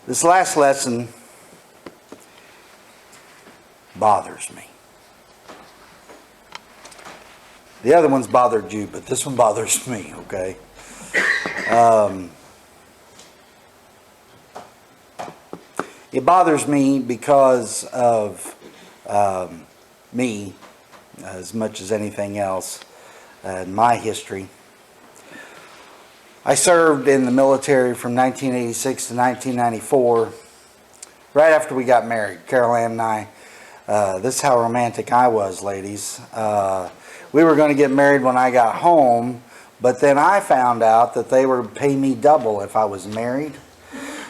This last lesson bothers me. The other one's bothered you, but this one bothers me, okay? It bothers me because of me, as much as anything else, in my history. I served in the military from 1986 to 1994, right after we got married, Carol Ann and I. This is how romantic I was, ladies. We were going to get married when I got home, but then I found out that they would pay me double if I was married.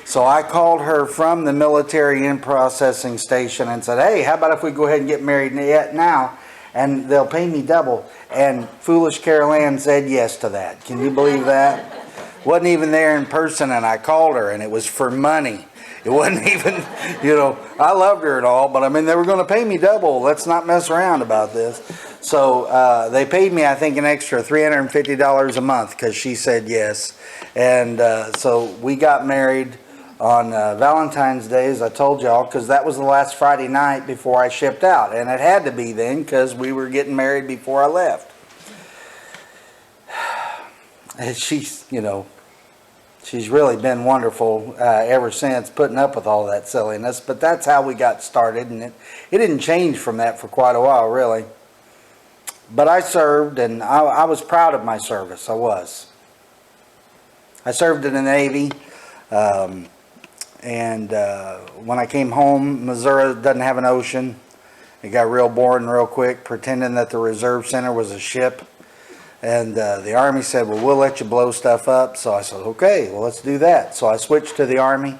So I called her from the military in processing station and said, hey, how about if we go ahead and get married now, and they'll pay me double. And foolish Carol Ann said yes to that. Can you believe that? Wasn't even there in person, and I called her, and it was for money. It wasn't even, I loved her and all, but I mean, they were going to pay me double. Let's not mess around about this. So they paid me, I think, an extra $350 a month because she said yes. And so we got married on Valentine's Day, as I told y'all, because that was the last Friday night before I shipped out. And it had to be then because we were getting married before I left. And she's really been wonderful ever since, putting up with all that silliness. But that's how we got started, and it didn't change from that for quite a while, really. But I served, and I was proud of my service. I was. I served in the Navy, and when I came home, Missouri doesn't have an ocean. It got real boring real quick, pretending that the Reserve Center was a ship. And the Army said, well, we'll let you blow stuff up. So I said, okay, well, let's do that. So I switched to the Army,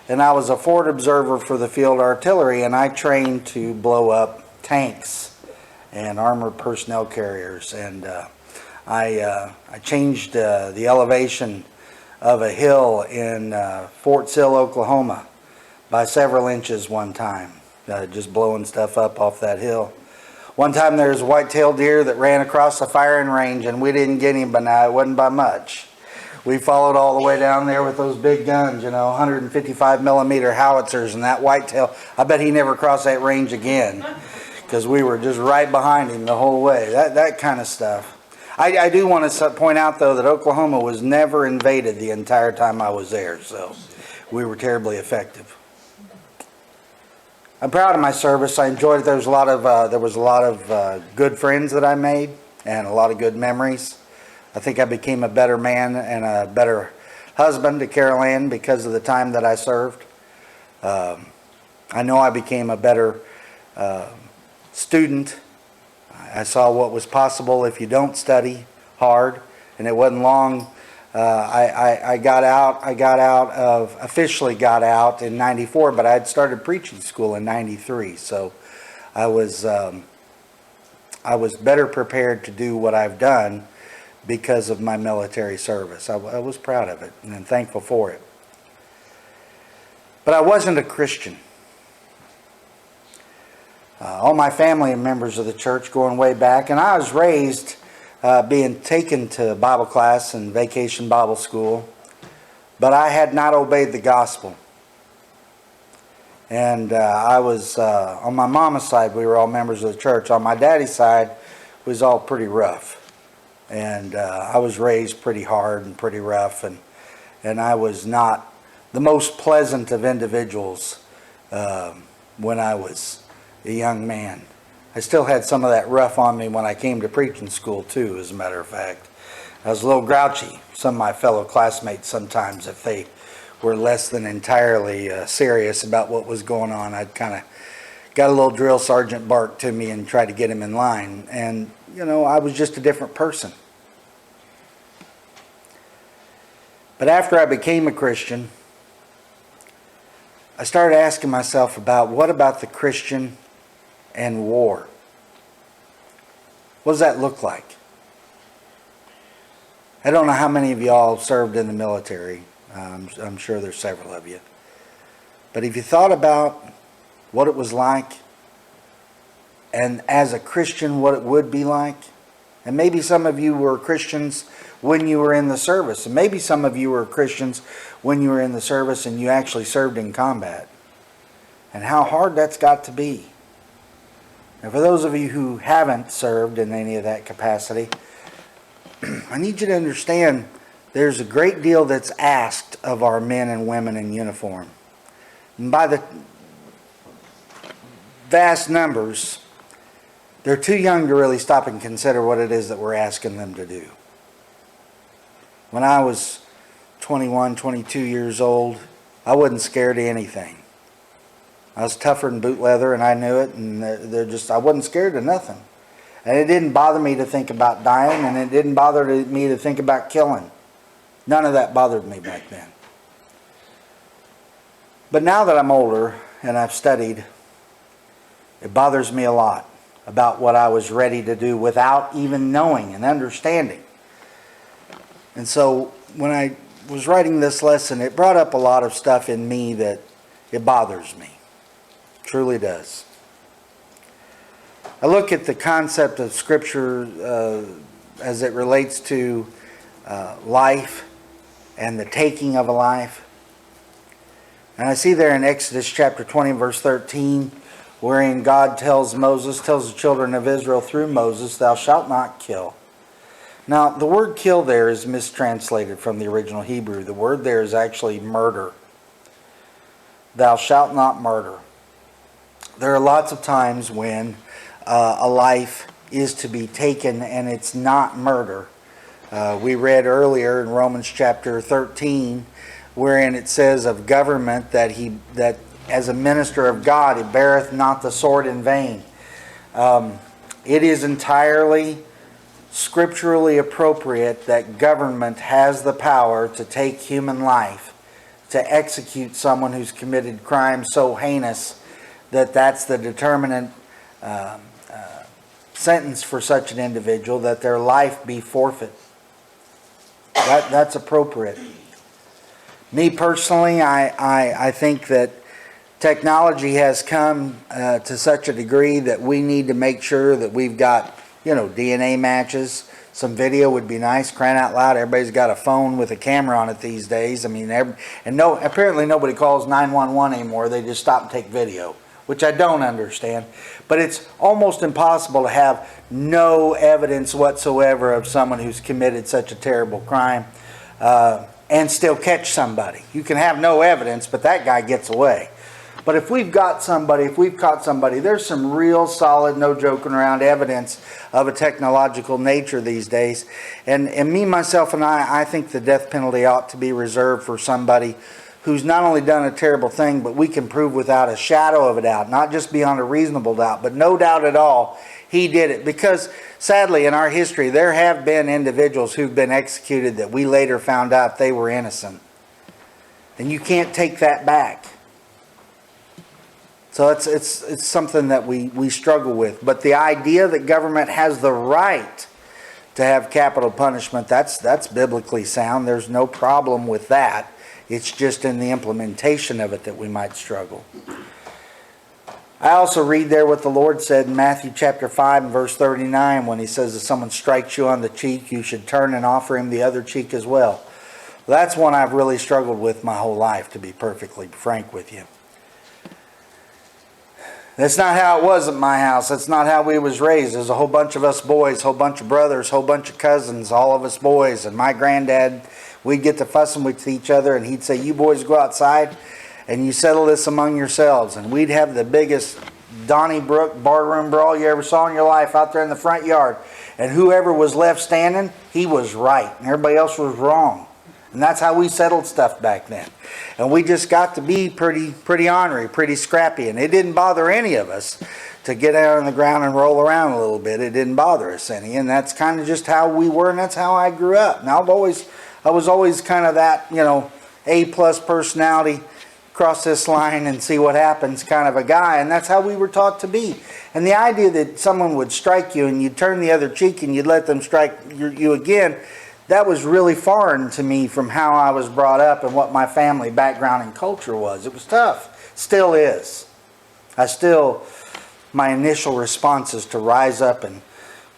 and I was a forward observer for the field artillery, and I trained to blow up tanks and armored personnel carriers. And I changed the elevation of a hill in Fort Sill, Oklahoma by several inches one time, just blowing stuff up off that hill. One time there was a white-tailed deer that ran across the firing range, and we didn't get him, but now it wasn't by much. We followed all the way down there with those big guns, 155 millimeter howitzers, and that whitetail, I bet he never crossed that range again because we were just right behind him the whole way. That kind of stuff. I do want to point out, though, that Oklahoma was never invaded the entire time I was there, so we were terribly effective. I'm proud of my service. I enjoyed it. There was a lot of good friends that I made and a lot of good memories. I think I became a better man and a better husband to Carol Ann because of the time that I served. I know I became a better student. I saw what was possible if you don't study hard, and it wasn't long. I officially got out in 94, but I had started preaching school in 93. So I was better prepared to do what I've done because of my military service. I was proud of it and thankful for it. But I wasn't a Christian. All my family are members of the church going way back, and I was raised being taken to Bible class and vacation Bible school, but I had not obeyed the gospel. And I was, on my mama's side, we were all members of the church. On my daddy's side, it was all pretty rough. And I was raised pretty hard and pretty rough, and I was not the most pleasant of individuals when I was a young man. I still had some of that rough on me when I came to preaching school too, as a matter of fact. I was a little grouchy. Some of my fellow classmates sometimes, if they were less than entirely serious about what was going on, I'd kind of got a little drill sergeant bark to me and try to get him in line. And, I was just a different person. But after I became a Christian, I started asking myself what about the Christian and war? What does that look like? I don't know how many of y'all served in the military. I'm sure there's several of you. But if you thought about what it was like, and as a Christian what it would be like, And maybe some of you were Christians when you were in the service. And maybe some of you were Christians when you were in the service and you actually served in combat. And how hard that's got to be. And for those of you who haven't served in any of that capacity, I need you to understand there's a great deal that's asked of our men and women in uniform. And by the vast numbers, they're too young to really stop and consider what it is that we're asking them to do. When I was 21, 22 years old, I wasn't scared of anything. I was tougher than boot leather, and I knew it, and I wasn't scared of nothing. And it didn't bother me to think about dying, and it didn't bother me to think about killing. None of that bothered me back then. But now that I'm older and I've studied, it bothers me a lot about what I was ready to do without even knowing and understanding. And so when I was writing this lesson, it brought up a lot of stuff in me that it bothers me. It truly does. I look at the concept of Scripture as it relates to life and the taking of a life. And I see there in Exodus chapter 20 verse 13, wherein God tells the children of Israel through Moses, "Thou shalt not kill." Now, the word kill there is mistranslated from the original Hebrew. The word there is actually murder. Thou shalt not murder. There are lots of times when a life is to be taken and it's not murder. We read earlier in Romans chapter 13, wherein it says of government that as a minister of God, he beareth not the sword in vain. It is entirely scripturally appropriate that government has the power to take human life, to execute someone who's committed crime so heinous that that's the determinant sentence for such an individual, that their life be forfeit. That's appropriate. Me personally, I think that technology has come to such a degree that we need to make sure that we've got, DNA matches. Some video would be nice. Crying out loud, everybody's got a phone with a camera on it these days. I mean, apparently nobody calls 911 anymore. They just stop and take video, which I don't understand. But it's almost impossible to have no evidence whatsoever of someone who's committed such a terrible crime and still catch somebody. You can have no evidence, but that guy gets away. But if we've caught somebody, there's some real solid, no joking around evidence of a technological nature these days. And me, myself, and I think the death penalty ought to be reserved for somebody who's not only done a terrible thing, but we can prove without a shadow of a doubt, not just beyond a reasonable doubt, but no doubt at all, he did it. Because sadly, in our history, there have been individuals who've been executed that we later found out they were innocent. And you can't take that back. So it's something that we struggle with. But the idea that government has the right to have capital punishment, that's biblically sound. There's no problem with that. It's just in the implementation of it that we might struggle. I also read there what the Lord said in Matthew chapter 5 and verse 39 when he says if someone strikes you on the cheek, you should turn and offer him the other cheek as well. That's one I've really struggled with my whole life, to be perfectly frank with you. That's not how it was at my house. That's not how we was raised. There's a whole bunch of us boys, whole bunch of brothers, whole bunch of cousins, all of us boys. And my granddad, we'd get to fussing with each other, and he'd say, "You boys go outside and you settle this among yourselves." And we'd have the biggest Donnybrook barroom brawl you ever saw in your life out there in the front yard. And whoever was left standing, he was right, and everybody else was wrong. And that's how we settled stuff back then. And we just got to be pretty ornery, pretty scrappy. And it didn't bother any of us to get out on the ground and roll around a little bit. It didn't bother us any. And that's kind of just how we were, and that's how I grew up. And I was always kind of that, A+ personality, cross this line and see what happens kind of a guy. And that's how we were taught to be. And the idea that someone would strike you and you'd turn the other cheek and you'd let them strike you again, that was really foreign to me from how I was brought up and what my family background and culture was. It was tough. Still is. My initial response is to rise up and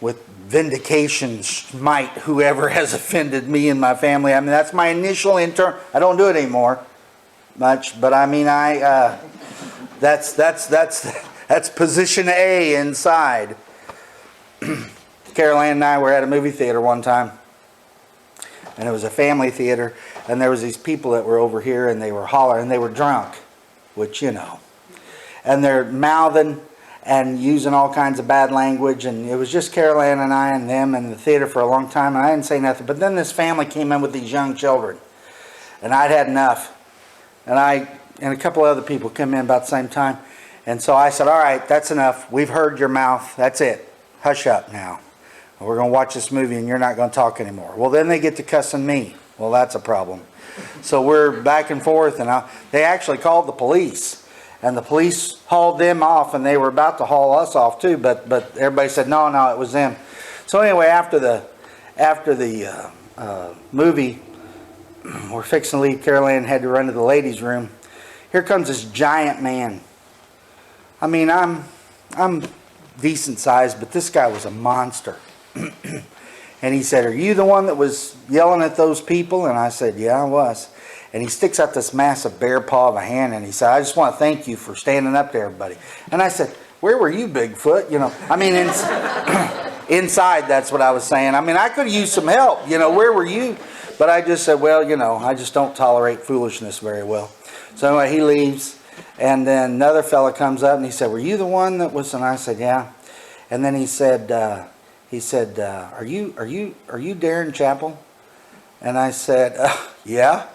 with vindication smite whoever has offended me and my family. I mean, that's my initial I don't do it anymore much, but I mean, that's position A inside. Carol Ann and I were at a movie theater one time, and it was a family theater, and there was these people that were over here, and they were hollering, and they were drunk, which, you know, and they're mouthing and using all kinds of bad language, and it was just Carol Ann and I and them in the theater for a long time, and I didn't say nothing. But then this family came in with these young children, and I'd had enough, and a couple other people came in about the same time, and so I said, all right, that's enough. We've heard your mouth. That's it. Hush up now. We're going to watch this movie, and you're not going to talk anymore. Well, then they get to cussing me. Well, that's a problem. So we're back and forth, and they actually called the police. And the police hauled them off, and they were about to haul us off too, but everybody said, no, it was them. So anyway, after the movie, we're fixing to leave. Carol Ann had to run to the ladies' room. Here comes this giant man. I mean, I'm decent sized, but this guy was a monster. And he said, are you the one that was yelling at those people? And I said, yeah, I was. And he sticks out this massive bear paw of a hand, and he said, I just want to thank you for standing up to everybody. And I said, where were you, Bigfoot? You know, I mean, inside, that's what I was saying. I mean, I could use some help. You know, where were you? But I just said, well, you know, I just don't tolerate foolishness very well. So anyway, he leaves, and then another fella comes up, and he said, were you the one that was? And I said, yeah. And then he said, are you Darren Chappell? And I said, yeah.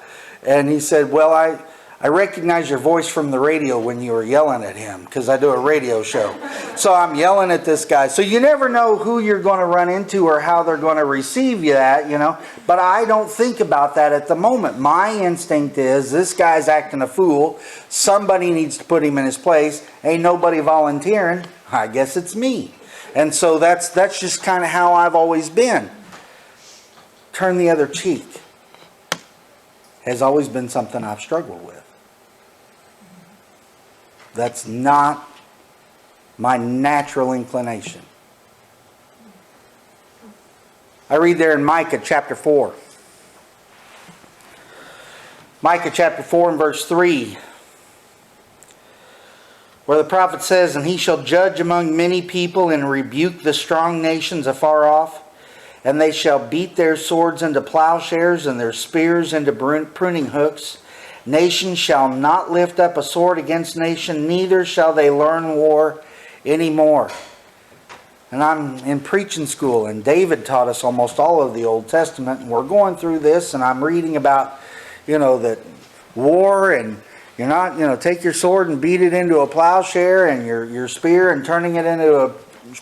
And he said, well, I recognize your voice from the radio when you were yelling at him, because I do a radio show. So I'm yelling at this guy. So you never know who you're going to run into or how they're going to receive you that, you know. But I don't think about that at the moment. My instinct is, this guy's acting a fool. Somebody needs to put him in his place. Ain't nobody volunteering. I guess it's me. And so that's just kind of how I've always been. Turn the other cheek has always been something I've struggled with. That's not my natural inclination. I read there in Micah chapter 4. Micah chapter 4 and verse 3. Where the prophet says, and he shall judge among many people and rebuke the strong nations afar off. And they shall beat their swords into plowshares and their spears into pruning hooks. Nation shall not lift up a sword against nation, neither shall they learn war anymore. And I'm in preaching school, and David taught us almost all of the Old Testament, and we're going through this, and I'm reading about, you know, that war, and you're not, you know, take your sword and beat it into a plowshare, and your spear and turning it into a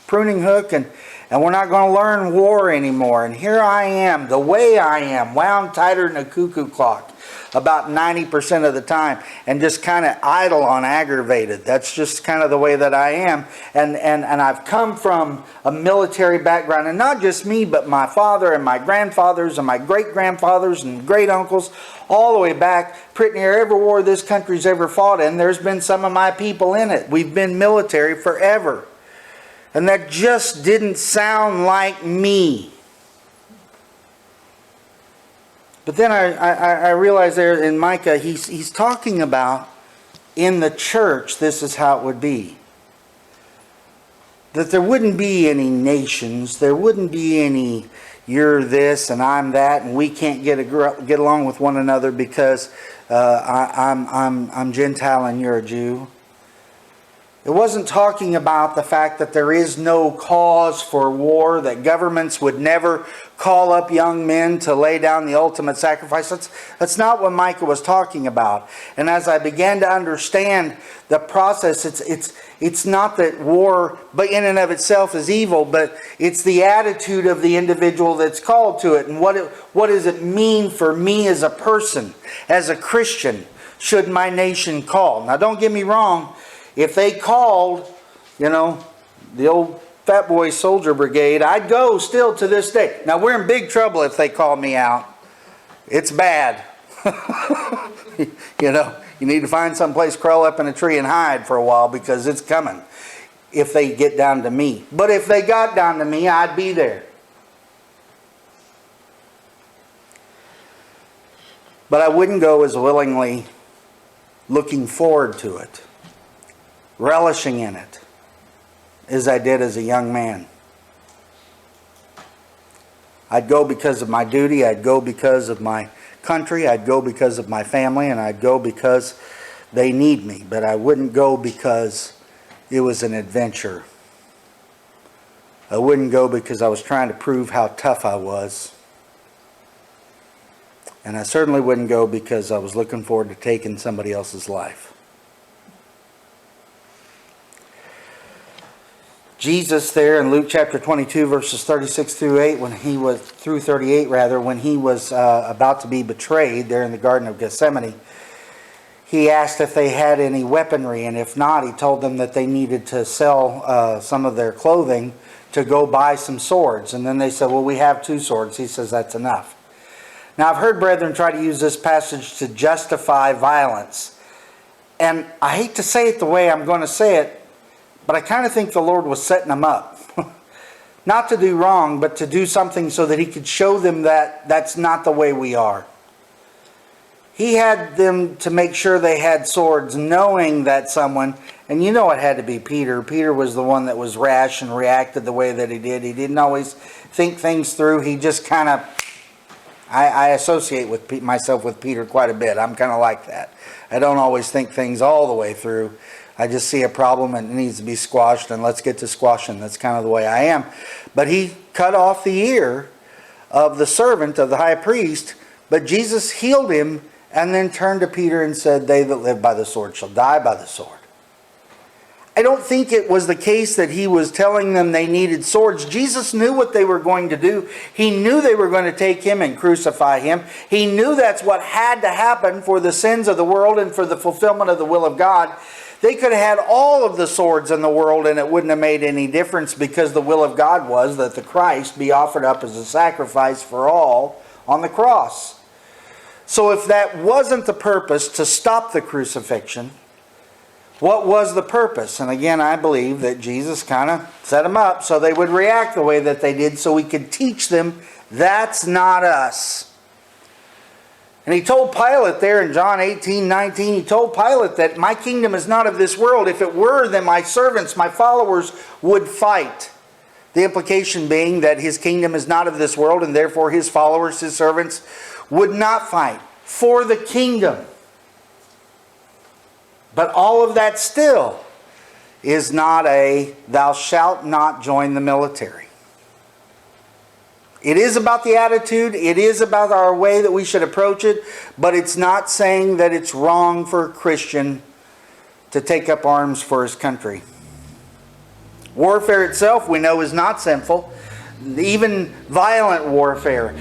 pruning hook, and we're not going to learn war anymore. And here I am, the way I am, wound tighter than a cuckoo clock about 90% of the time, and just kind of idle on aggravated. That's just kind of the way that I am. And I've come from a military background, and not just me, but my father and my grandfathers and my great-grandfathers and great-uncles, all the way back pretty near every war this country's ever fought in. There's been some of my people in it. We've been military forever. And that just didn't sound like me. But then I realized there in Micah, he's talking about in the church, this is how it would be. That there wouldn't be any nations. There wouldn't be any, you're this and I'm that, and we can't get along with one another because I'm Gentile and you're a Jew. It wasn't talking about the fact that there is no cause for war, that governments would never call up young men to lay down the ultimate sacrifice. That's not what Micah was talking about. And as I began to understand the process, it's not that war, but in and of itself, is evil, but it's the attitude of the individual that's called to it. And what does it mean for me as a person, as a Christian, should my nation call? Now, don't get me wrong. If they called, you know, the old Fat Boy Soldier Brigade, I'd go still to this day. Now, we're in big trouble if they call me out. It's bad. You know, you need to find some place, crawl up in a tree and hide for a while because it's coming. if they get down to me. But if they got down to me, I'd be there. But I wouldn't go as willingly looking forward to it, relishing in it, as I did as a young man. I'd go because of my duty, I'd go because of my country, I'd go because of my family, and I'd go because they need me. But I wouldn't go because it was an adventure. I wouldn't go because I was trying to prove how tough I was. And I certainly wouldn't go because I was looking forward to taking somebody else's life. Jesus there in Luke chapter 22 verses 36 through 8, when he was through 38 rather, when he was about to be betrayed there in the Garden of Gethsemane, he asked if they had any weaponry, and if not, he told them that they needed to sell some of their clothing to go buy some swords. And then they said, well, we have 2 swords. He says that's enough. Now, I've heard brethren try to use this passage to justify violence. And I hate to say it the way I'm going to say it, but I kind of think the Lord was setting them up. Not to do wrong, but to do something so that he could show them that that's not the way we are. He had them to make sure they had swords, knowing that someone, and you know it had to be Peter. Peter was the one that was rash and reacted the way that he did. He didn't always think things through. He just kind of... I associate with myself with Peter quite a bit. I'm kind of like that. I don't always think things all the way through. I just see a problem and it needs to be squashed, and let's get to squashing. That's kind of the way I am. But he cut off the ear of the servant of the high priest, but Jesus healed him and then turned to Peter and said, they that live by the sword shall die by the sword. I don't think it was the case that he was telling them they needed swords. Jesus knew what they were going to do. He knew they were going to take him and crucify him. He knew that's what had to happen for the sins of the world and for the fulfillment of the will of God. They could have had all of the swords in the world and it wouldn't have made any difference, because the will of God was that the Christ be offered up as a sacrifice for all on the cross. So if that wasn't the purpose to stop the crucifixion, what was the purpose? And again, I believe that Jesus kind of set them up so they would react the way that they did, so he could teach them that's not us. And he told Pilate there in John 18:19, he told Pilate that my kingdom is not of this world. If it were, then my servants, my followers would fight. The implication being that his kingdom is not of this world, and therefore his followers, his servants, would not fight for the kingdom. But all of that still is not a thou shalt not join the military. It is about the attitude. It is about our way that we should approach it. But it's not saying that it's wrong for a Christian to take up arms for his country. Warfare itself, we know, is not sinful. Even violent warfare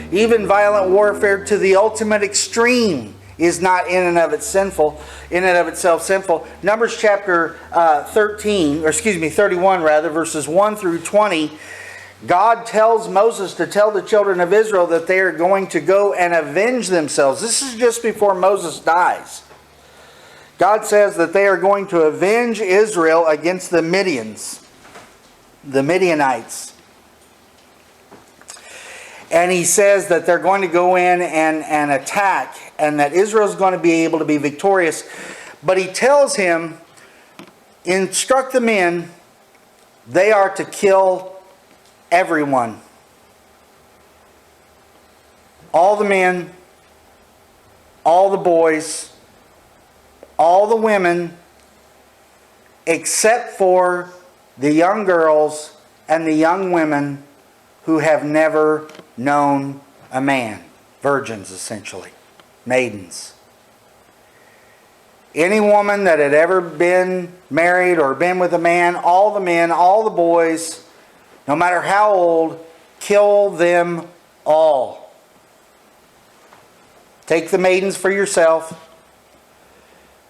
to the ultimate extreme, is not in and of itself sinful. Numbers chapter 31 verses 1 through 20. God tells Moses to tell the children of Israel that they are going to go and avenge themselves. This is just before Moses dies. God says that they are going to avenge Israel against the Midianites. And he says that they're going to go in and attack, and that Israel's going to be able to be victorious. But he tells him, instruct the men, they are to kill everyone. All the men, all the boys, all the women, except for the young girls and the young women who have never known a man. Virgins, essentially. Maidens. Any woman that had ever been married or been with a man, all the men, all the boys, no matter how old, kill them all. Take the maidens for yourself.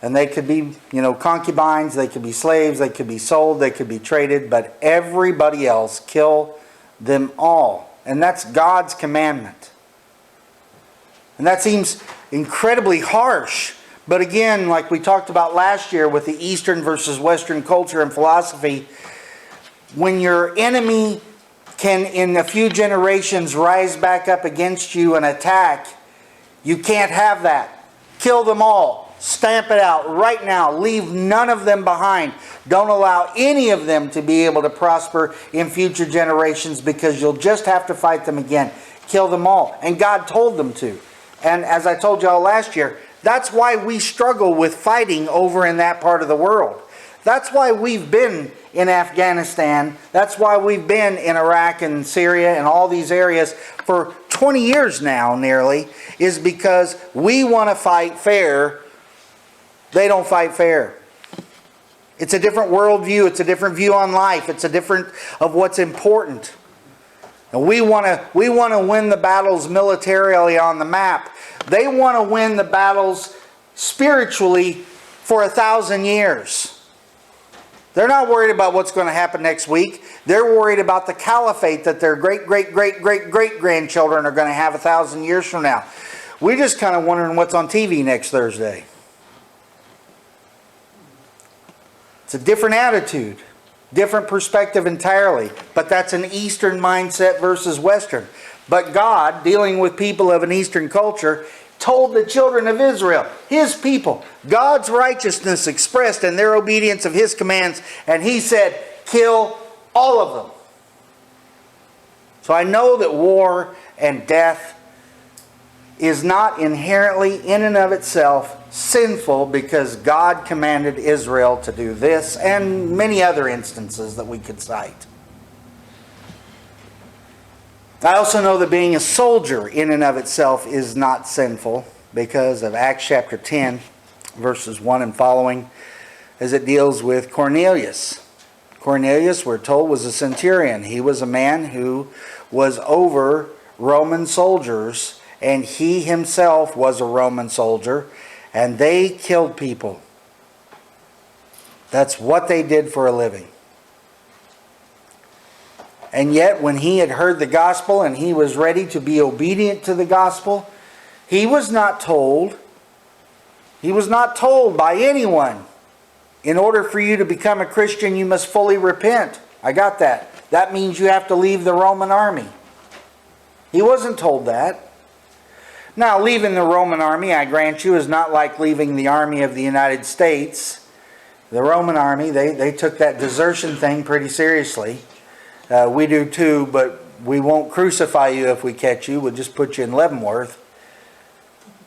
And they could be, concubines, they could be slaves, they could be sold, they could be traded, but everybody else, kill them all. And that's God's commandment. And that seems incredibly harsh. But again, like we talked about last year with the Eastern versus Western culture and philosophy, when your enemy can in a few generations rise back up against you and attack, you can't have that. Kill them all. Stamp it out right now. Leave none of them behind. Don't allow any of them to be able to prosper in future generations, because you'll just have to fight them again. Kill them all. And God told them to. And as I told y'all last year, that's why we struggle with fighting over in that part of the world. That's why we've been in Afghanistan. That's why we've been in Iraq and Syria and all these areas for 20 years now nearly, is because we want to fight fair. They don't fight fair. It's a different worldview. It's a different view on life. It's a different of what's important. And we want to win the battles militarily on the map. They want to win the battles spiritually for 1,000 years. They're not worried about what's going to happen next week. They're worried about the caliphate that their great-great-great-great-great-grandchildren are going to have 1,000 years from now. We're just kind of wondering what's on TV next Thursday. It's a different attitude, different perspective entirely. But that's an Eastern mindset versus Western. But God, dealing with people of an Eastern culture, told the children of Israel, His people, God's righteousness expressed in their obedience of His commands. And He said, kill all of them. So I know that war and death is not inherently in and of itself sinful, because God commanded Israel to do this and many other instances that we could cite. I also know that being a soldier in and of itself is not sinful, because of Acts chapter 10, verses 1 and following, as it deals with Cornelius. Cornelius, we're told, was a centurion. He was a man who was over Roman soldiers, and he himself was a Roman soldier, and they killed people. That's what they did for a living. And yet, when he had heard the gospel and he was ready to be obedient to the gospel, he was not told by anyone, in order for you to become a Christian, you must fully repent. I got that. That means you have to leave the Roman army. He wasn't told that. Now, leaving the Roman army, I grant you, is not like leaving the army of the United States. The Roman army, they took that desertion thing pretty seriously. We do too, but we won't crucify you if we catch you. We'll just put you in Leavenworth.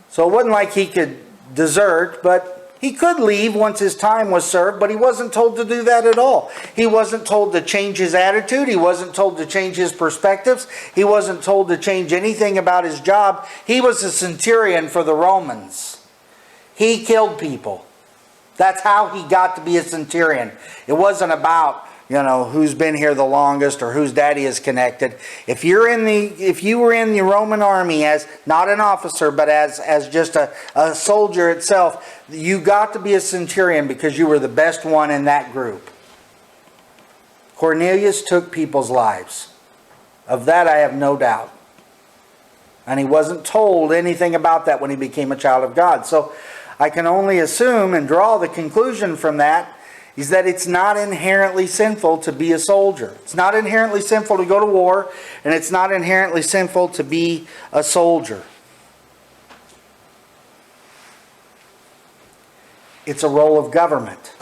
So it wasn't like he could desert, but he could leave once his time was served, but he wasn't told to do that at all. He wasn't told to change his attitude. He wasn't told to change his perspectives. He wasn't told to change anything about his job. He was a centurion for the Romans. He killed people. That's how he got to be a centurion. It wasn't about, who's been here the longest or whose daddy is connected. If you were in the Roman army as not an officer, but as just a soldier itself, you got to be a centurion because you were the best one in that group. Cornelius took people's lives. Of that I have no doubt. And he wasn't told anything about that when he became a child of God. So I can only assume and draw the conclusion from that is that it's not inherently sinful to be a soldier. It's not inherently sinful to go to war, and it's not inherently sinful to be a soldier. It's a role of government.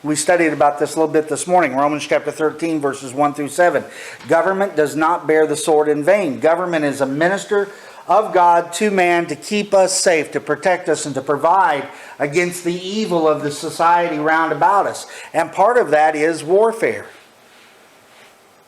We studied about this a little bit this morning. Romans chapter 13, verses 1 through 7. Government does not bear the sword in vain. Government is a minister of God to man to keep us safe, to protect us, and to provide against the evil of the society round about us. And part of that is warfare.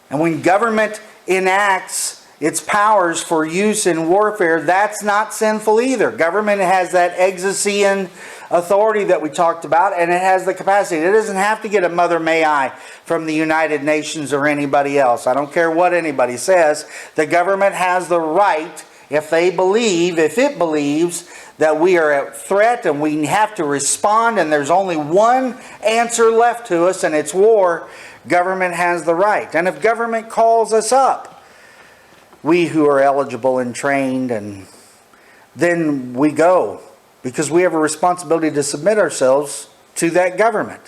And when government enacts its powers for use in warfare, that's not sinful either. Government has that exousian authority that we talked about, and it has the capacity. It doesn't have to get a Mother May I from the United Nations or anybody else. I don't care what anybody says. The government has the right, if it believes that we are at threat and we have to respond and there's only one answer left to us and it's war, government has the right. And if government calls us up, we who are eligible and trained, and then we go, because we have a responsibility to submit ourselves to that government.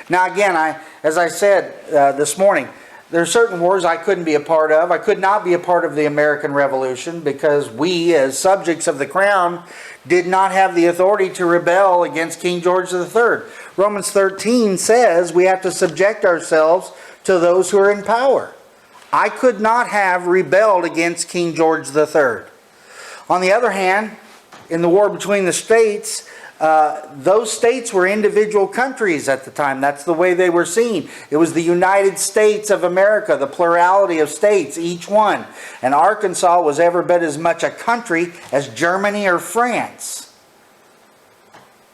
Now again, as I said this morning, there are certain wars I couldn't be a part of. I could not be a part of the American Revolution because we, as subjects of the crown, did not have the authority to rebel against King George III. Romans 13 says we have to subject ourselves to those who are in power. I could not have rebelled against King George III. On the other hand, in the war between the states, those states were individual countries at the time. That's the way they were seen. It was the United States of America, the plurality of states, each one. And Arkansas was every bit as much a country as Germany or France.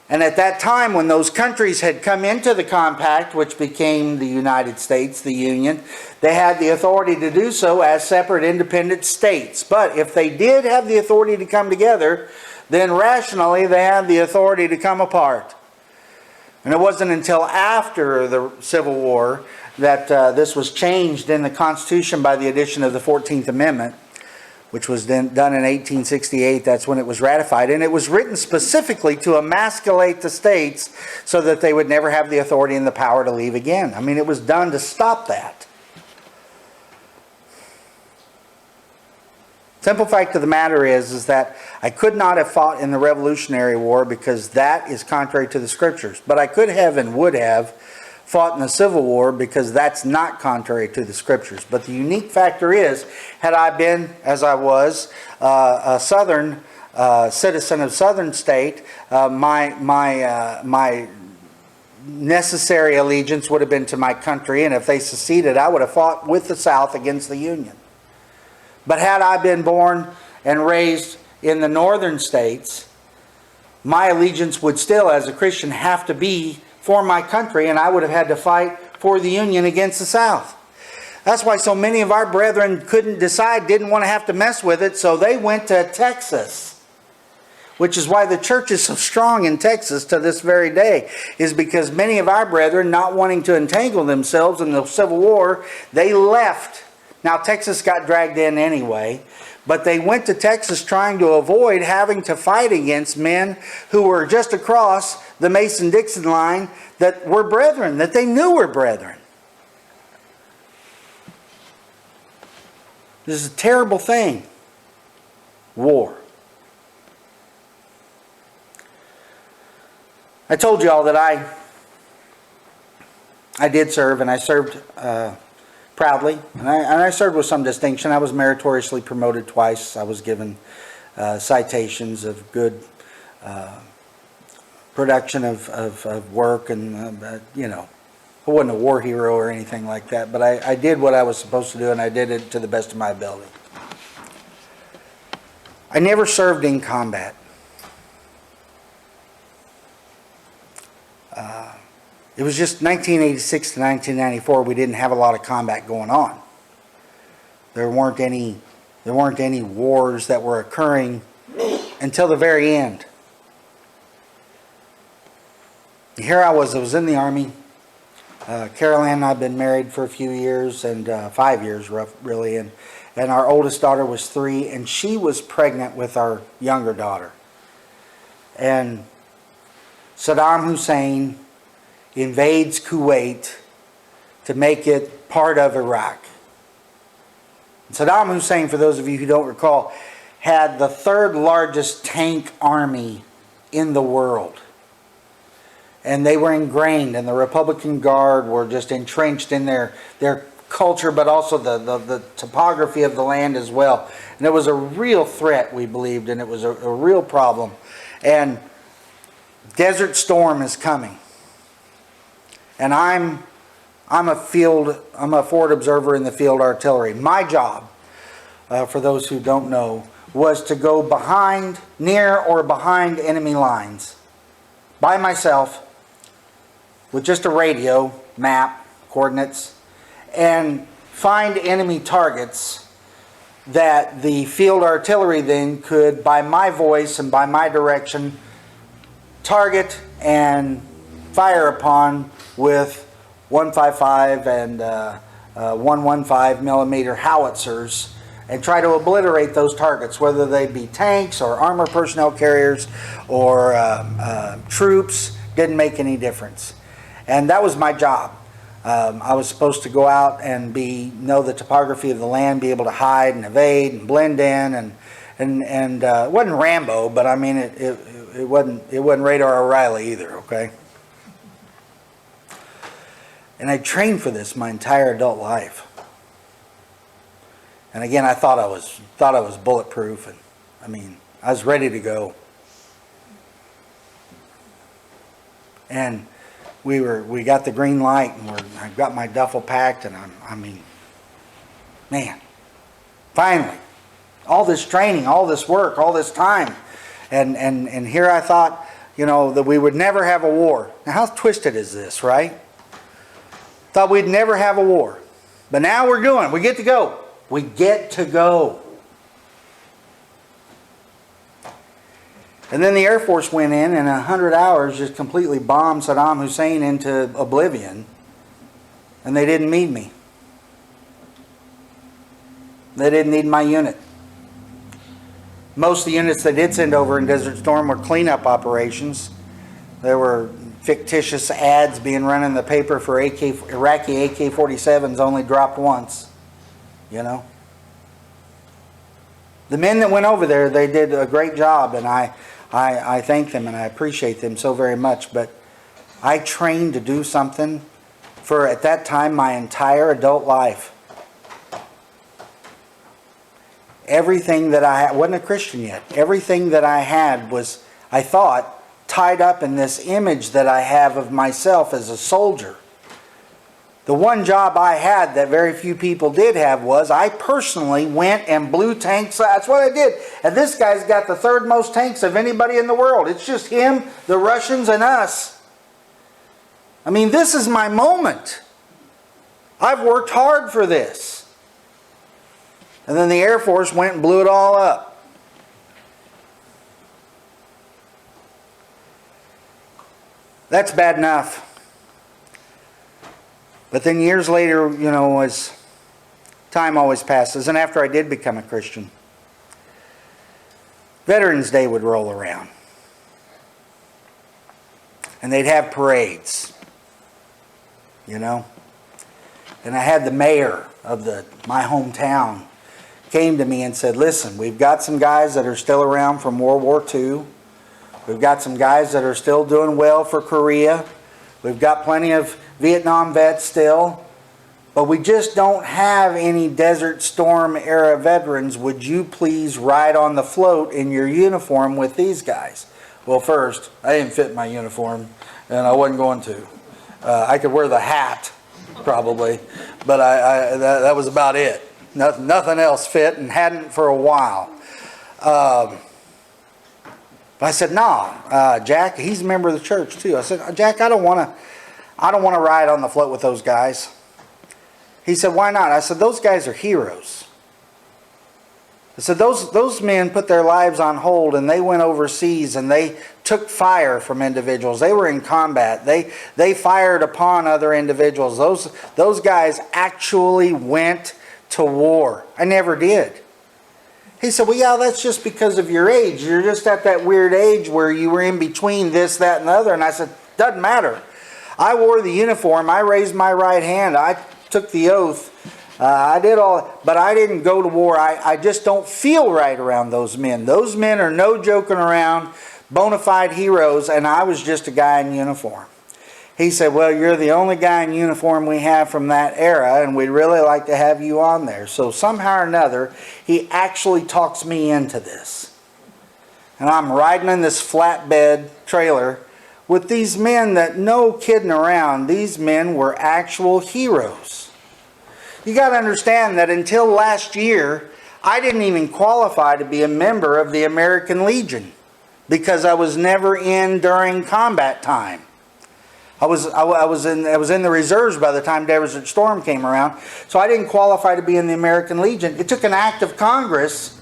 And at that time, when those countries had come into the compact, which became the United States, the Union, they had the authority to do so as separate independent states. But if they did have the authority to come together, then rationally they had the authority to come apart. And it wasn't until after the Civil War that this was changed in the Constitution by the addition of the 14th Amendment, which was then done in 1868. That's when it was ratified. And it was written specifically to emasculate the states so that they would never have the authority and the power to leave again. I mean, it was done to stop that. Simple fact of the matter is that I could not have fought in the Revolutionary War because that is contrary to the Scriptures. But I could have and would have fought in the Civil War because that's not contrary to the Scriptures. But the unique factor is, had I been, as I was, a Southern citizen of Southern state, my necessary allegiance would have been to my country, and if they seceded, I would have fought with the South against the Union. But had I been born and raised in the northern states, my allegiance would still, as a Christian, have to be for my country, and I would have had to fight for the Union against the South. That's why so many of our brethren couldn't decide, didn't want to have to mess with it, so they went to Texas. Which is why the church is so strong in Texas to this very day, is because many of our brethren, not wanting to entangle themselves in the Civil War, they left. Now, Texas got dragged in anyway, but they went to Texas trying to avoid having to fight against men who were just across the Mason-Dixon line that were brethren, that they knew were brethren. This is a terrible thing. War. I told you all that I did serve, and I served proudly, and I served with some distinction. I was meritoriously promoted twice. I was given citations of good production of work, and you know, I wasn't a war hero or anything like that, but I did what I was supposed to do, and I did it to the best of my ability. I never served in combat. It was just 1986 to 1994. We didn't have a lot of combat going on. There weren't any wars that were occurring until the very end. Here I was in the Army. Carol Ann and I had been married for a few years, and 5 years really, and our oldest daughter was 3, and she was pregnant with our younger daughter. And Saddam Hussein invades Kuwait to make it part of Iraq. Saddam Hussein, for those of you who don't recall, had the 3rd largest tank army in the world. And they were ingrained, and the Republican Guard were just entrenched in their culture, but also the topography of the land as well. And it was a real threat, we believed, and it was a real problem. And Desert Storm is coming. And I'm a forward observer in the field artillery. My job, for those who don't know, was to go near or behind enemy lines by myself with just a radio, map, coordinates, and find enemy targets that the field artillery then could, by my voice and by my direction, target and fire upon with 155 and 115 millimeter howitzers, and try to obliterate those targets, whether they be tanks or armored personnel carriers or troops. Didn't make any difference. And that was my job. I was supposed to go out and know the topography of the land, be able to hide and evade and blend in, and it wasn't Rambo, but I mean it wasn't Radar O'Reilly either. Okay. And I trained for this my entire adult life. And again, I thought I was bulletproof, and I mean I was ready to go. And we got the green light, and I got my duffel packed, and I mean, man, finally, all this training, all this work, all this time, and here I thought, that we would never have a war. Now, how twisted is this, right? Thought we'd never have a war, but now we're doing it. We get to go. We get to go. And then the Air Force went in, and in 100 hours just completely bombed Saddam Hussein into oblivion. And they didn't need me. They didn't need my unit. Most of the units they did send over in Desert Storm were cleanup operations. There were fictitious ads being run in the paper for Iraqi AK-47s only dropped once. The men that went over there, they did a great job, and I thank them and I appreciate them so very much. But I trained to do something for, at that time, my entire adult life. Everything that I had, wasn't a Christian yet. Everything that I had was, I thought, tied up in this image that I have of myself as a soldier. The one job I had that very few people did have was I personally went and blew tanks. That's what I did. And this guy's got the third most tanks of anybody in the world. It's just him, the Russians, and us. I mean, this is my moment. I've worked hard for this. And then the Air Force went and blew it all up. That's bad enough. But then years later, as time always passes, and after I did become a Christian, Veterans Day would roll around. And they'd have parades, And I had the mayor of my hometown came to me and said, listen, we've got some guys that are still around from World War II. We've got some guys that are still doing well for Korea. We've got plenty of Vietnam vets still, but we just don't have any Desert Storm era veterans. Would you please ride on the float in your uniform with these guys? Well, first, I didn't fit my uniform, and I wasn't going to. I could wear the hat, probably, but that was about it. Nothing else fit, and hadn't for a while. But I said, nah, Jack, he's a member of the church too. I said, Jack, I don't want to ride on the float with those guys. He said, why not? I said, those guys are heroes. I said, those men put their lives on hold, and they went overseas, and they took fire from individuals. They were in combat. They fired upon other individuals. Those guys actually went to war. I never did. He said, well, yeah, that's just because of your age. You're just at that weird age where you were in between this, that, and the other. And I said, doesn't matter. I wore the uniform. I raised my right hand. I took the oath. I did all, but I didn't go to war. I just don't feel right around those men. Those men are no joking around, bona fide heroes, and I was just a guy in uniform. He said, well, you're the only guy in uniform we have from that era, and we'd really like to have you on there. So somehow or another, he actually talks me into this. And I'm riding in this flatbed trailer with these men that, no kidding around, these men were actual heroes. You got to understand that until last year, I didn't even qualify to be a member of the American Legion because I was never in during combat time. I was in the reserves by the time Desert Storm came around, so I didn't qualify to be in the American Legion. It took an act of Congress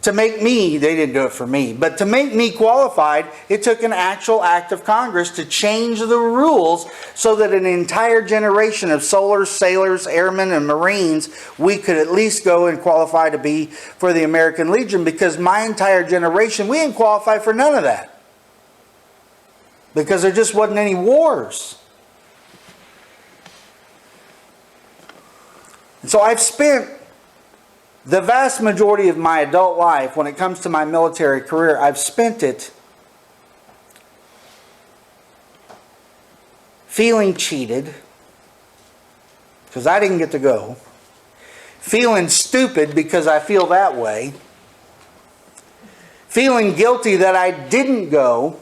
to make me, they didn't do it for me, but to make me qualified, it took an actual act of Congress to change the rules so that an entire generation of soldiers, sailors, airmen, and Marines, we could at least go and qualify to be for the American Legion, because my entire generation, we didn't qualify for none of that. Because there just wasn't any wars. And so I've spent the vast majority of my adult life, when it comes to my military career, I've spent it feeling cheated, because I didn't get to go. Feeling stupid because I feel that way. Feeling guilty that I didn't go.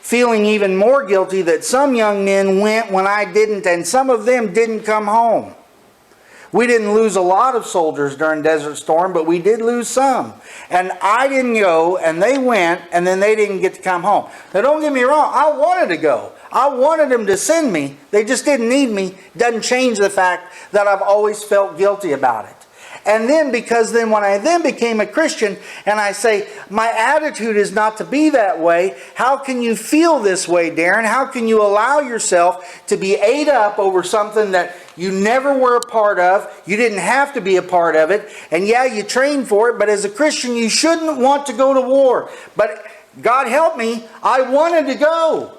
Feeling even more guilty that some young men went when I didn't, and some of them didn't come home. We didn't lose a lot of soldiers during Desert Storm, but we did lose some. And I didn't go, and they went, and then they didn't get to come home. Now don't get me wrong, I wanted to go. I wanted them to send me. They just didn't need me. Doesn't change the fact that I've always felt guilty about it. And then, because then when I then became a Christian, and I say, my attitude is not to be that way, how can you feel this way, Darren? How can you allow yourself to be ate up over something that you never were a part of? You didn't have to be a part of it. And yeah, you trained for it, but as a Christian, you shouldn't want to go to war. But God help me, I wanted to go.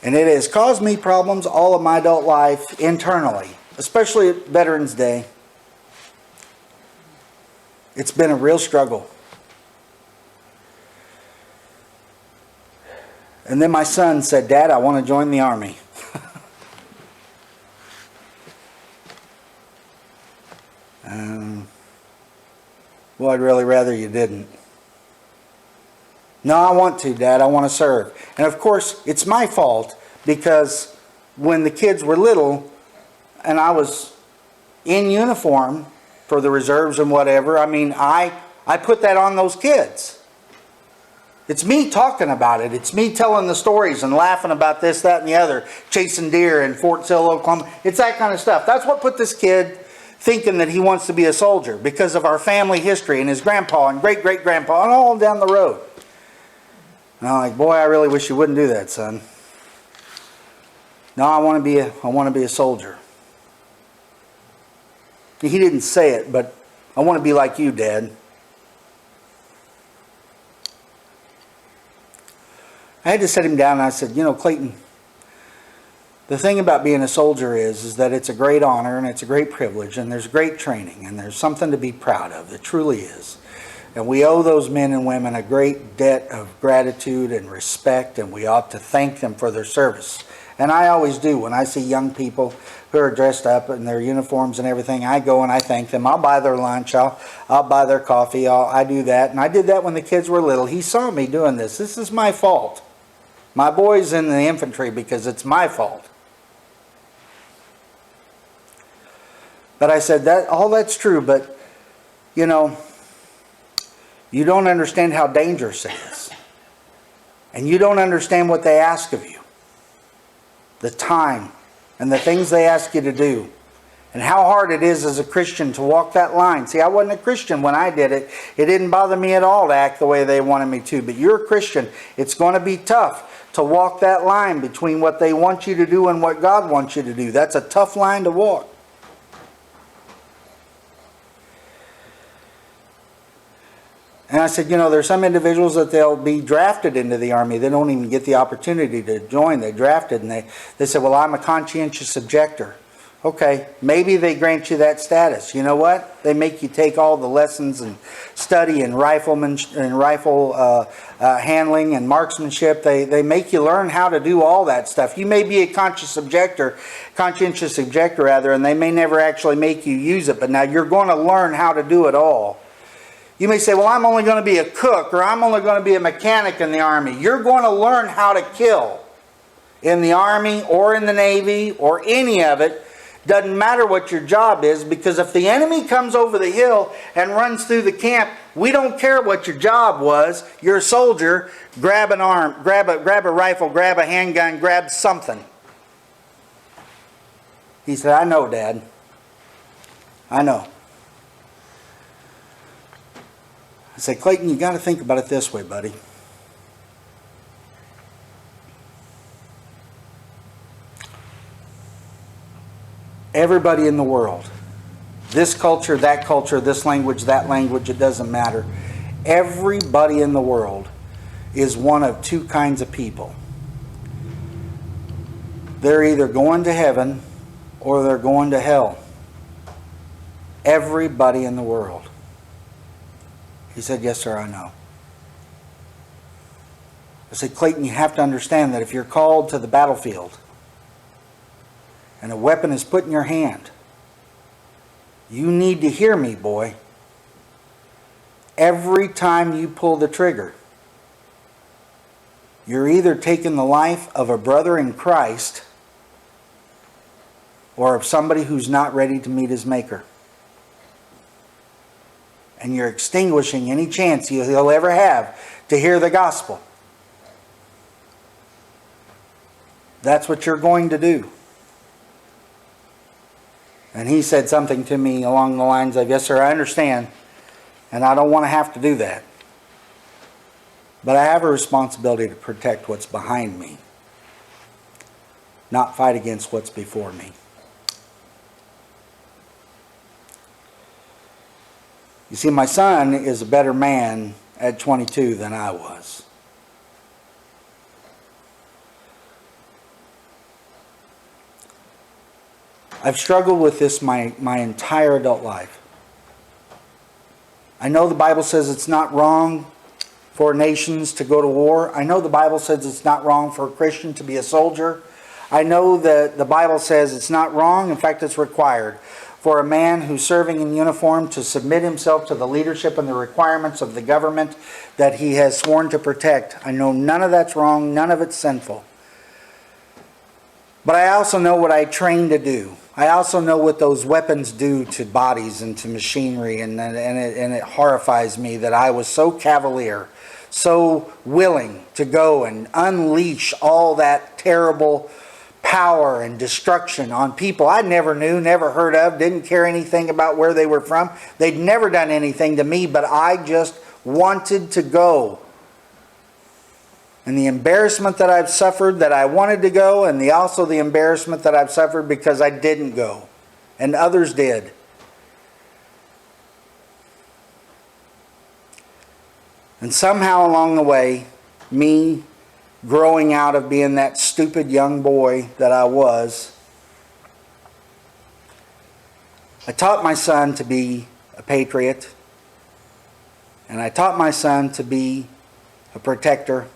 And it has caused me problems all of my adult life internally, especially at Veterans Day. It's been a real struggle. And then my son said, Dad, I want to join the Army. Well, I'd really rather you didn't. No, I want to, Dad. I want to serve. And of course, it's my fault, because when the kids were little and I was in uniform for the reserves and whatever, I mean, I put that on those kids. It's me talking about it. It's me telling the stories and laughing about this, that, and the other. Chasing deer in Fort Sill, Oklahoma. It's that kind of stuff. That's what put this kid thinking that he wants to be a soldier, because of our family history and his grandpa and great-great-grandpa and all down the road. And I'm like, boy, I really wish you wouldn't do that, son. No, I want to be a soldier. He didn't say it, but I want to be like you, Dad. I had to sit him down and I said, you know, Clayton, the thing about being a soldier is that it's a great honor and it's a great privilege, and there's great training and there's something to be proud of. It truly is. And we owe those men and women a great debt of gratitude and respect, and we ought to thank them for their service. And I always do. When I see young people who are dressed up in their uniforms and everything, I go and I thank them. I'll buy their lunch. I'll buy their coffee. I do that. And I did that when the kids were little. He saw me doing this. This is my fault. My boy's in the infantry because it's my fault. But I said, that all that's true, but, you know, you don't understand how dangerous it is. And you don't understand what they ask of you. The time and the things they ask you to do. And how hard it is as a Christian to walk that line. See, I wasn't a Christian when I did it. It didn't bother me at all to act the way they wanted me to. But you're a Christian. It's going to be tough to walk that line between what they want you to do and what God wants you to do. That's a tough line to walk. And I said, you know, there's some individuals that they'll be drafted into the Army. They don't even get the opportunity to join. They're drafted, and they said, well, I'm a conscientious objector. Okay, maybe they grant you that status. You know what? They make you take all the lessons and study in rifleman and rifle handling and marksmanship. They make you learn how to do all that stuff. You may be a conscientious objector, and they may never actually make you use it. But now you're going to learn how to do it all. You may say, well, I'm only going to be a cook, or I'm only going to be a mechanic in the Army. You're going to learn how to kill in the Army or in the Navy or any of it. Doesn't matter what your job is, because if the enemy comes over the hill and runs through the camp, we don't care what your job was. You're a soldier. Grab an arm, grab a rifle, grab a handgun, grab something. He said, I know, Dad. I know. I said, Clayton, you got to think about it this way, buddy. Everybody in the world, this culture, that culture, this language, that language, it doesn't matter. Everybody in the world is one of two kinds of people. They're either going to heaven or they're going to hell. Everybody in the world. He said, yes, sir, I know. I said, Clayton, you have to understand that if you're called to the battlefield and a weapon is put in your hand, you need to hear me, boy. Every time you pull the trigger, you're either taking the life of a brother in Christ or of somebody who's not ready to meet his Maker. And you're extinguishing any chance he'll ever have to hear the gospel. That's what you're going to do. And he said something to me along the lines of, yes, sir, I understand. And I don't want to have to do that. But I have a responsibility to protect what's behind me, not fight against what's before me. You see, my son is a better man at 22 than I was. I've struggled with this my entire adult life. I know the Bible says it's not wrong for nations to go to war. I know the Bible says it's not wrong for a Christian to be a soldier. I know that the Bible says it's not wrong, in fact it's required, for a man who's serving in uniform to submit himself to the leadership and the requirements of the government that he has sworn to protect. I know none of that's wrong, none of it's sinful. But I also know what I trained to do. I also know what those weapons do to bodies and to machinery, and it horrifies me that I was so cavalier, so willing to go and unleash all that terrible power and destruction on people I never knew, never heard of, didn't care anything about where they were from. They'd never done anything to me, but I just wanted to go. And the embarrassment that I've suffered that I wanted to go, and also the embarrassment that I've suffered because I didn't go, and others did. And somehow along the way, me growing out of being that stupid young boy that I was, I taught my son to be a patriot, and I taught my son to be a protector,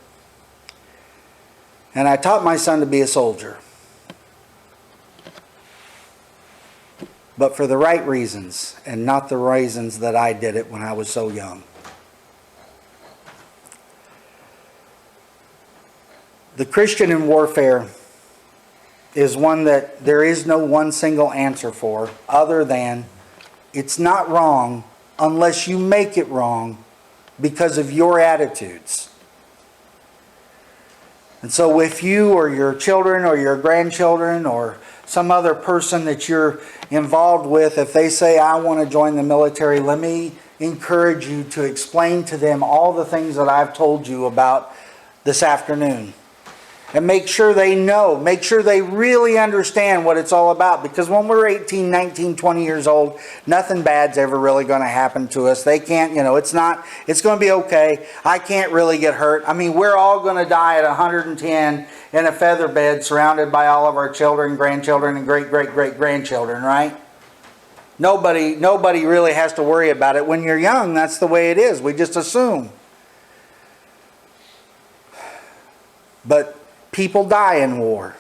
and I taught my son to be a soldier. But for the right reasons, and not the reasons that I did it when I was so young. The Christian in warfare is one that there is no one single answer for, other than it's not wrong unless you make it wrong because of your attitudes. And so if you or your children or your grandchildren or some other person that you're involved with, if they say, I want to join the military, let me encourage you to explain to them all the things that I've told you about this afternoon. And make sure they know, make sure they really understand what it's all about. Because when we're 18, 19, 20 years old, nothing bad's ever really going to happen to us. They can't, it's going to be okay. I can't really get hurt. I mean, we're all going to die at 110 in a feather bed surrounded by all of our children, grandchildren, and great-great-great-grandchildren, right? Nobody really has to worry about it. When you're young, that's the way it is. We just assume. But people die in war.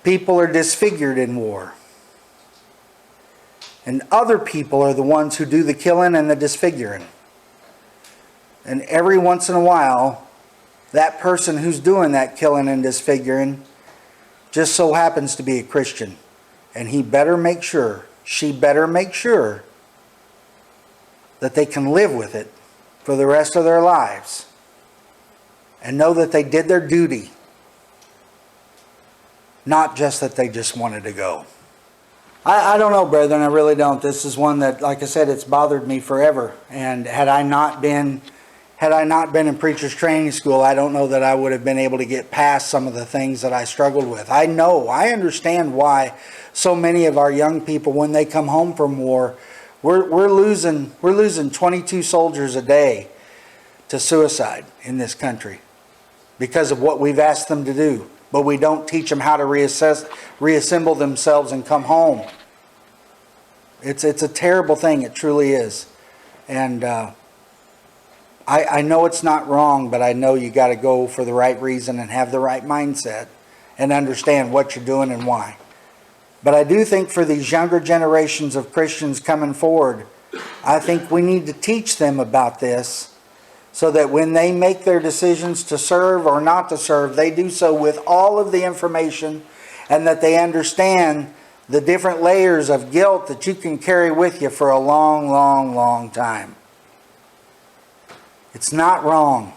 People are disfigured in war. And other people are the ones who do the killing and the disfiguring. And every once in a while, that person who's doing that killing and disfiguring just so happens to be a Christian. And he better make sure, she better make sure that they can live with it for the rest of their lives. And know that they did their duty. Not just that they just wanted to go. I don't know, brethren. I really don't. This is one that, like I said, it's bothered me forever. And had I not been in preacher's training school, I don't know that I would have been able to get past some of the things that I struggled with. I understand why so many of our young people, when they come home from war, we're losing 22 soldiers a day. to suicide in this country because of what we've asked them to do. But we don't teach them how to reassemble themselves and come home. It's a terrible thing. It truly is. And I know it's not wrong, but I know you got to go for the right reason and have the right mindset and understand what you're doing and why. But I do think for these younger generations of Christians coming forward, I think we need to teach them about this so that when they make their decisions to serve or not to serve, they do so with all of the information, and that they understand the different layers of guilt that you can carry with you for a long, long, long time. It's not wrong.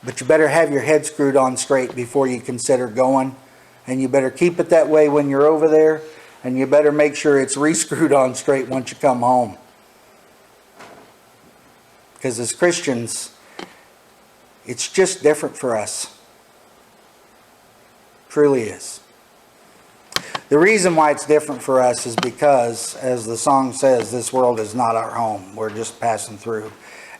But you better have your head screwed on straight before you consider going. And you better keep it that way when you're over there. And you better make sure it's re-screwed on straight once you come home. Because as Christians, it's just different for us. Truly is. The reason why it's different for us is because, as the song says, this world is not our home. We're just passing through.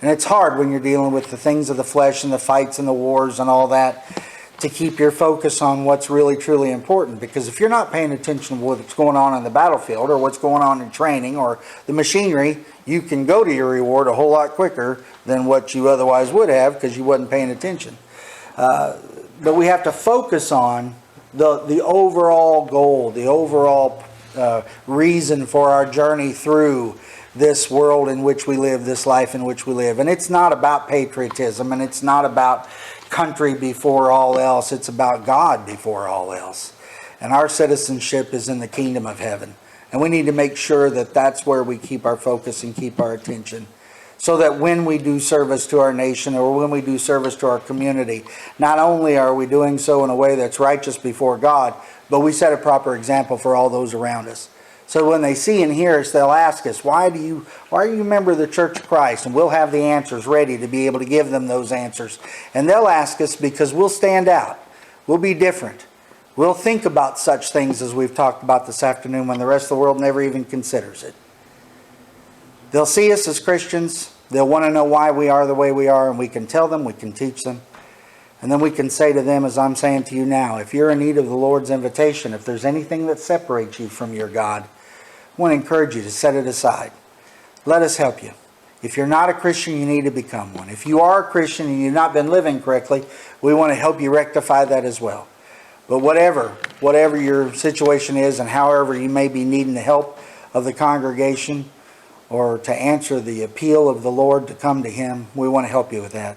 And it's hard when you're dealing with the things of the flesh and the fights and the wars and all that to keep your focus on what's really, truly important. Because if you're not paying attention to what's going on in the battlefield or what's going on in training or the machinery, you can go to your reward a whole lot quicker than what you otherwise would have because you wasn't paying attention. But we have to focus on the overall goal, the overall reason for our journey through this world in which we live, this life in which we live. And it's not about patriotism, and it's not about country before all else. It's about God before all else. And our citizenship is in the kingdom of heaven. And we need to make sure that that's where we keep our focus and keep our attention. So that when we do service to our nation or when we do service to our community, not only are we doing so in a way that's righteous before God, but we set a proper example for all those around us. So when they see and hear us, they'll ask us, why are you a member of the Church of Christ? And we'll have the answers ready to be able to give them those answers. And they'll ask us because we'll stand out. We'll be different. We'll think about such things as we've talked about this afternoon when the rest of the world never even considers it. They'll see us as Christians. They'll want to know why we are the way we are, and we can tell them, we can teach them. And then we can say to them, as I'm saying to you now, if you're in need of the Lord's invitation, if there's anything that separates you from your God, I want to encourage you to set it aside. Let us help you. If you're not a Christian, you need to become one. If you are a Christian and you've not been living correctly, we want to help you rectify that as well. But whatever your situation is and however you may be needing the help of the congregation or to answer the appeal of the Lord to come to Him, we want to help you with that.